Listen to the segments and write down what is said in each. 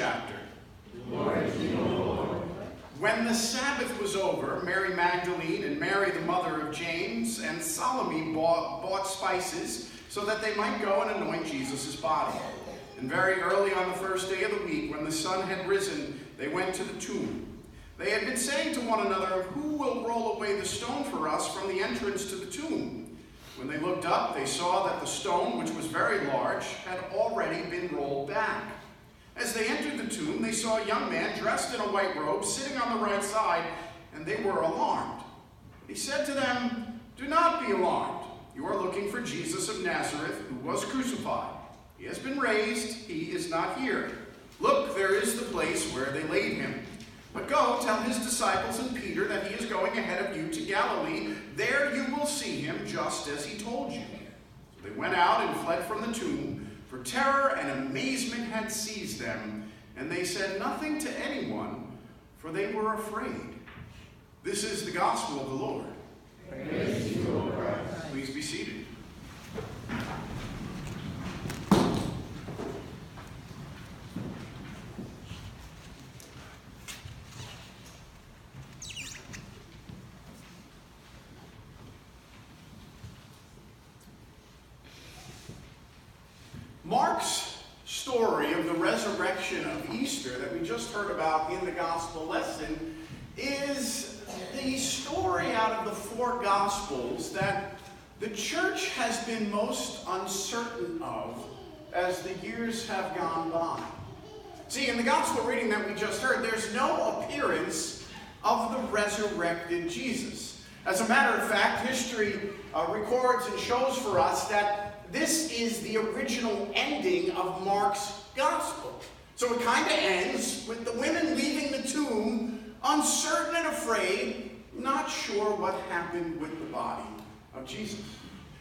chapter. Glory to you, Lord. When the Sabbath was over, Mary Magdalene and Mary, the mother of James, and Salome bought spices so that they might go and anoint Jesus' body. And very early on the first day of the week, when the sun had risen, they went to the tomb. They had been saying to one another, "Who will roll away the stone for us from the entrance to the tomb?" When they looked up, they saw that the stone, which was very large, had already been rolled back. As they entered the tomb, they saw a young man dressed in a white robe sitting on the right side, and they were alarmed. He said to them, "Do not be alarmed. You are looking for Jesus of Nazareth, who was crucified. He has been raised. He is not here. Look, there is the place where they laid him. But go, tell his disciples and Peter that he is going ahead of you to Galilee. There you will see him, just as he told you." So they went out and fled from the tomb, for terror and amazement had seized them, and they said nothing to anyone, for they were afraid. This is the gospel of the Lord. Praise to you, O Christ. Please be seated. Mark's story of the resurrection of Easter that we just heard about in the gospel lesson is the story out of the four gospels that the church has been most uncertain of as the years have gone by. See, in the gospel reading that we just heard, there's no appearance of the resurrected Jesus. As a matter of fact, history records and shows for us that this is the original ending of Mark's gospel. So it kind of ends with the women leaving the tomb, uncertain and afraid, not sure what happened with the body of Jesus.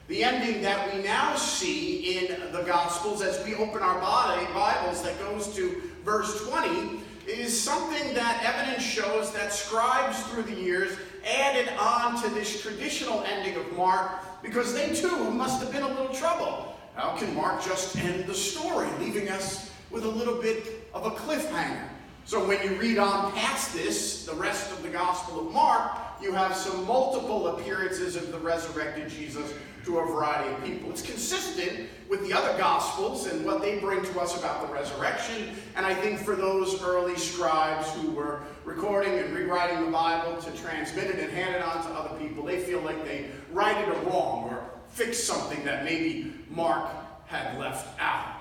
The ending that we now see in the Gospels as we open our Bibles that goes to verse 20 is something that evidence shows that scribes through the years added on to this traditional ending of Mark because they too must have been a little trouble. How can Mark just end the story, leaving us with a little bit of a cliffhanger? So when you read on past this, the rest of the Gospel of Mark, you have some multiple appearances of the resurrected Jesus to a variety of people. It's consistent with the other Gospels and what they bring to us about the resurrection. And I think for those early scribes who were recording and rewriting the Bible to transmit it and hand it on to other people, they feel like they righted a wrong or fixed something that maybe Mark had left out.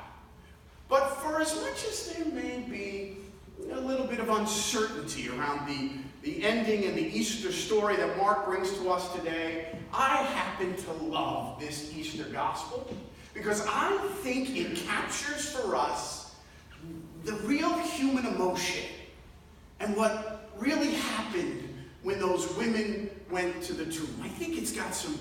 But for as much as there may be a little bit of uncertainty around the ending and the Easter story that Mark brings to us today, I happen to love this Easter gospel because I think it captures for us the real human emotion and what really happened when those women went to the tomb. I think it's got some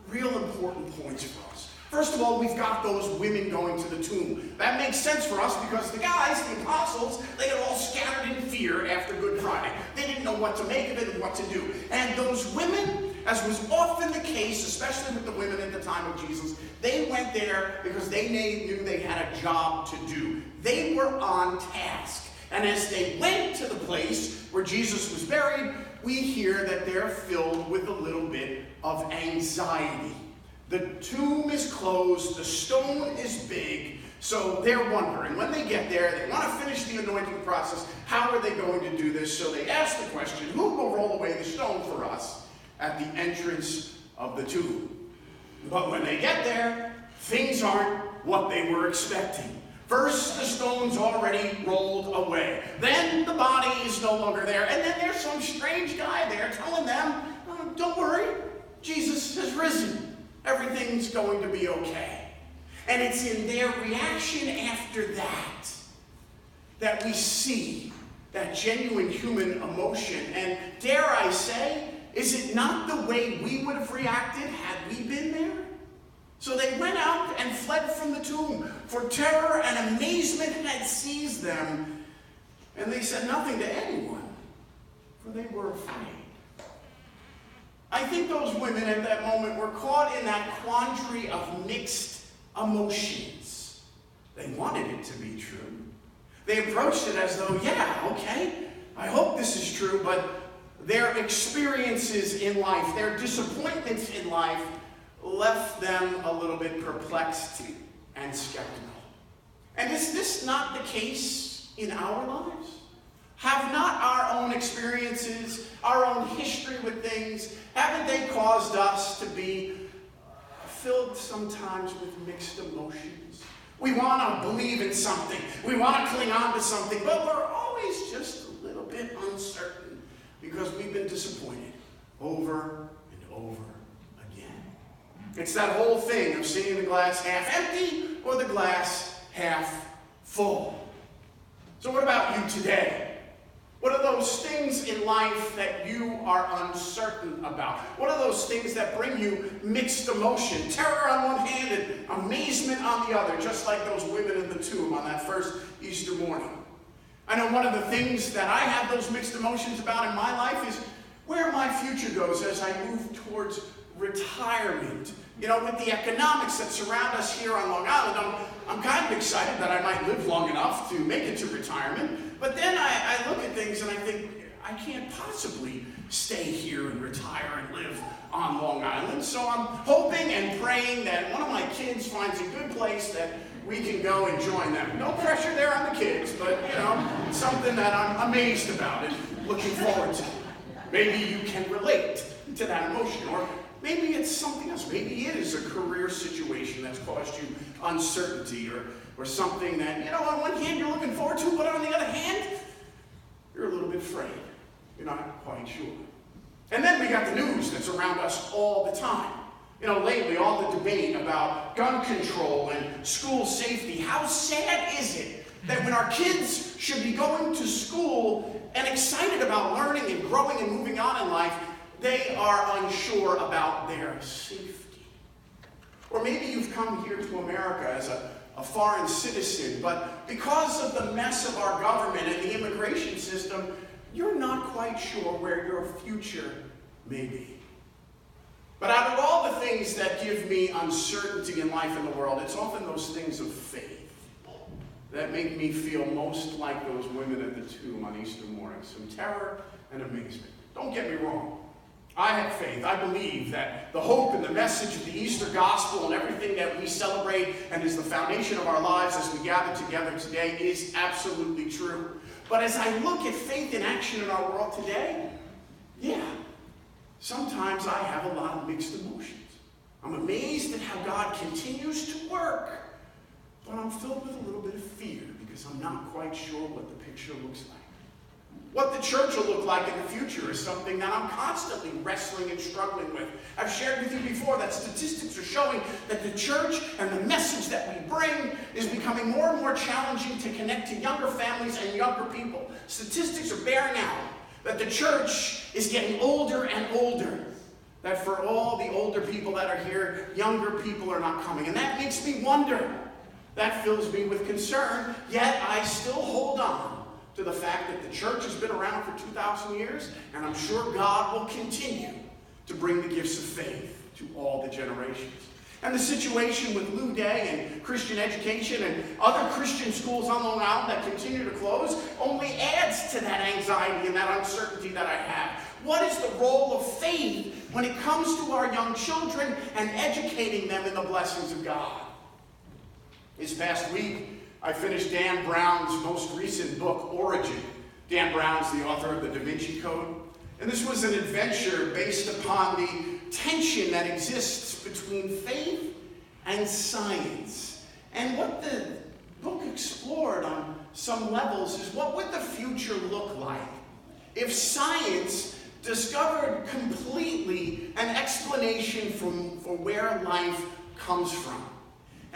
real important points for us. First of all, we've got those women going to the tomb. That makes sense for us because the guys, the apostles, they got all scattered in fear after Good Friday. They didn't know what to make of it and what to do. And those women, as was often the case, especially with the women at the time of Jesus, they went there because they knew they had a job to do. They were on task. And as they went to the place where Jesus was buried, we hear that they're filled with a little bit of anxiety. The tomb is closed, the stone is big, so they're wondering. When they get there, they want to finish the anointing process. How are they going to do this? So they ask the question, who will roll away the stone for us at the entrance of the tomb? But when they get there, things aren't what they were expecting. First, the stone's already rolled away. Then the body is no longer there. And then there's some strange guy there telling them, don't worry, Jesus has risen. Everything's going to be okay. And it's in their reaction after that that we see that genuine human emotion. And dare I say, is it not the way we would have reacted had we been there? So they went out and fled from the tomb, for terror and amazement had seized them. And they said nothing to anyone, for they were afraid. I think those women at that moment were caught in that quandary of mixed emotions. They wanted it to be true, They approached it as though, yeah, okay, I hope this is true, but their experiences in life, their disappointments in life, left them a little bit perplexed and skeptical. And is this not the case in our lives? Have not our own experiences, our own history with things, haven't they caused us to be filled sometimes with mixed emotions? We want to believe in something. We want to cling on to something, but we're always just a little bit uncertain because we've been disappointed over and over again. It's that whole thing of seeing the glass half empty or the glass half full. So what about you today? What are those things in life that you are uncertain about? What are those things that bring you mixed emotion? Terror on one hand and amazement on the other, just like those women in the tomb on that first Easter morning. I know one of the things that I have those mixed emotions about in my life is where my future goes as I move towards retirement. You know, with the economics that surround us here on Long Island, I'm kind of excited that I might live long enough to make it to retirement. But then I look at things and I think, I can't possibly stay here and retire and live on Long Island. So I'm hoping and praying that one of my kids finds a good place that we can go and join them. No pressure there on the kids, but, you know, something that I'm amazed about and looking forward to. Maybe you can relate to that emotion, or maybe it's something else. Maybe it is a career situation that's caused you uncertainty, or something that, you know, on one hand you're looking forward to, but on the other hand, you're a little bit afraid. You're not quite sure. And then we got the news that's around us all the time. You know, lately, all the debate about gun control and school safety. How sad is it that when our kids should be going to school and excited about learning and growing and moving on in life, they are unsure about their safety? Or maybe you've come here to America as a foreign citizen, but because of the mess of our government and the immigration system, you're not quite sure where your future may be. But out of all the things that give me uncertainty in life in the world, it's often those things of faith that make me feel most like those women at the tomb on Easter morning. Some terror and amazement. Don't get me wrong. I have faith. I believe that the hope and the message of the Easter gospel and everything that we celebrate and is the foundation of our lives as we gather together today is absolutely true. But as I look at faith in action in our world today, yeah, sometimes I have a lot of mixed emotions. I'm amazed at how God continues to work, but I'm filled with a little bit of fear because I'm not quite sure what the picture looks like. What the church will look like in the future is something that I'm constantly wrestling and struggling with. I've shared with you before that statistics are showing that the church and the message that we bring is becoming more and more challenging to connect to younger families and younger people. Statistics are bearing out that the church is getting older and older. That for all the older people that are here, younger people are not coming. And that makes me wonder. That fills me with concern, yet I still hold on to the fact that the church has been around for 2,000 years, and I'm sure God will continue to bring the gifts of faith to all the generations. And the situation with Lou Day and Christian education and other Christian schools on Long Island that continue to close only adds to that anxiety and that uncertainty that I have. What is the role of faith when it comes to our young children and educating them in the blessings of God? This past week, I finished Dan Brown's most recent book, Origin. Dan Brown's the author of the Da Vinci Code. And this was an adventure based upon the tension that exists between faith and science. And what the book explored on some levels is what would the future look like if science discovered completely an explanation for where life comes from.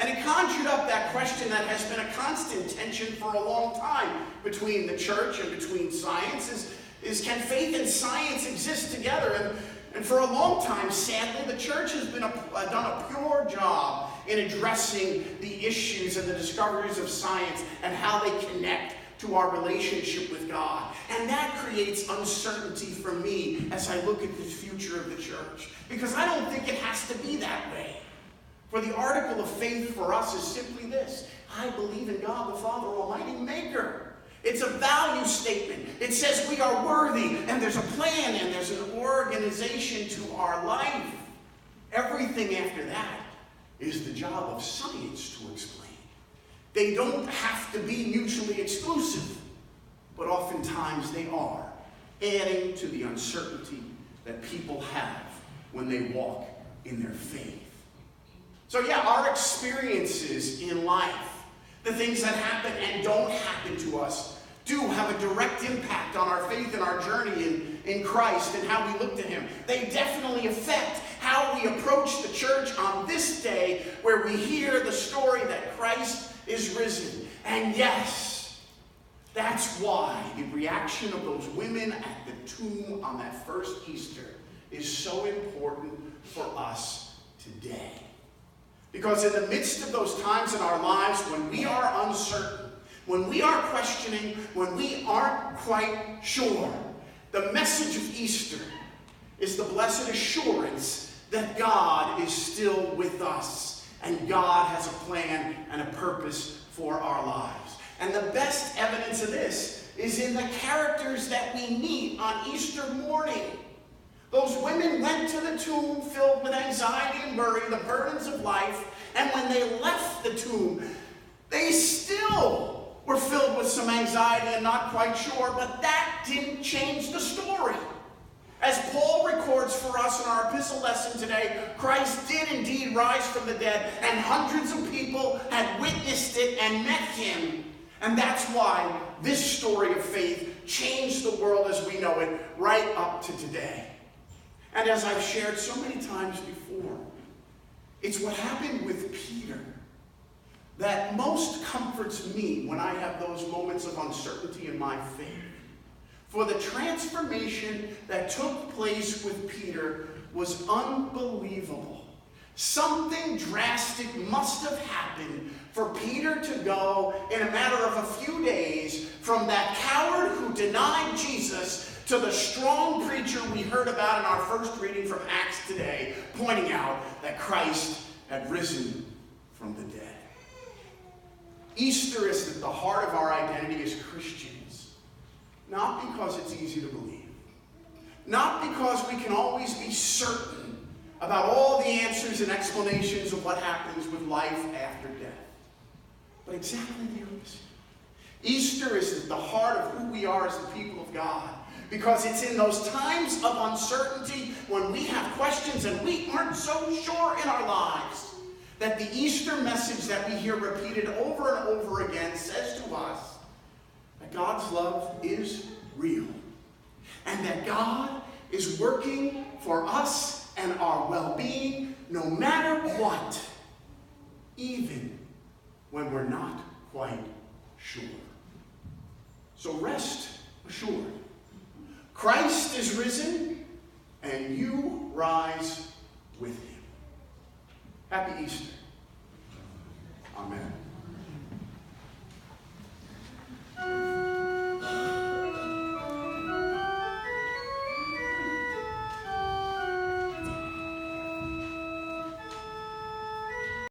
And it conjured up that question that has been a constant tension for a long time between the church and between science is can faith and science exist together? And for a long time, sadly, the church has done a poor job in addressing the issues and the discoveries of science and how they connect to our relationship with God. And that creates uncertainty for me as I look at the future of the church. Because I don't think it has to be that way. For the article of faith for us is simply this: I believe in God the Father Almighty, maker It's a value statement. It says we are worthy, and there's a plan, and there's an organization to our life. Everything after that is the job of science to explain. They don't have to be mutually exclusive, but oftentimes they are, adding to the uncertainty that people have when they walk in their faith. So yeah, our experiences in life, the things that happen and don't happen to us, do have a direct impact on our faith and our journey in Christ and how we look to him. They definitely affect how we approach the church on this day where we hear the story that Christ is risen. And yes, that's why the reaction of those women at the tomb on that first Easter is so important for us today. Because in the midst of those times in our lives when we are uncertain, when we are questioning, when we aren't quite sure, the message of Easter is the blessed assurance that God is still with us and God has a plan and a purpose for our lives. And the best evidence of this is in the characters that we meet on Easter morning. Those women went to the tomb filled with anxiety and worry, the burdens of life, and when they left the tomb, they still were filled with some anxiety and not quite sure, but that didn't change the story. As Paul records for us in our epistle lesson today, Christ did indeed rise from the dead, and hundreds of people had witnessed it and met him. And that's why this story of faith changed the world as we know it right up to today. And as I've shared so many times before, it's what happened with Peter that most comforts me when I have those moments of uncertainty in my faith. For the transformation that took place with Peter was unbelievable. Something drastic must have happened for Peter to go in a matter of a few days from that coward who denied Jesus to the strong preacher we heard about in our first reading from Acts today, pointing out that Christ had risen from the dead. Easter is at the heart of our identity as Christians, not because it's easy to believe, not because we can always be certain about all the answers and explanations of what happens with life after death, but exactly the opposite. Easter is at the heart of who we are as the people of God, because it's in those times of uncertainty when we have questions and we aren't so sure in our lives that the Easter message that we hear repeated over and over again says to us that God's love is real and that God is working for us and our well-being no matter what, even when we're not quite sure. So rest assured. Christ is risen and you rise with him. Happy Easter. Amen.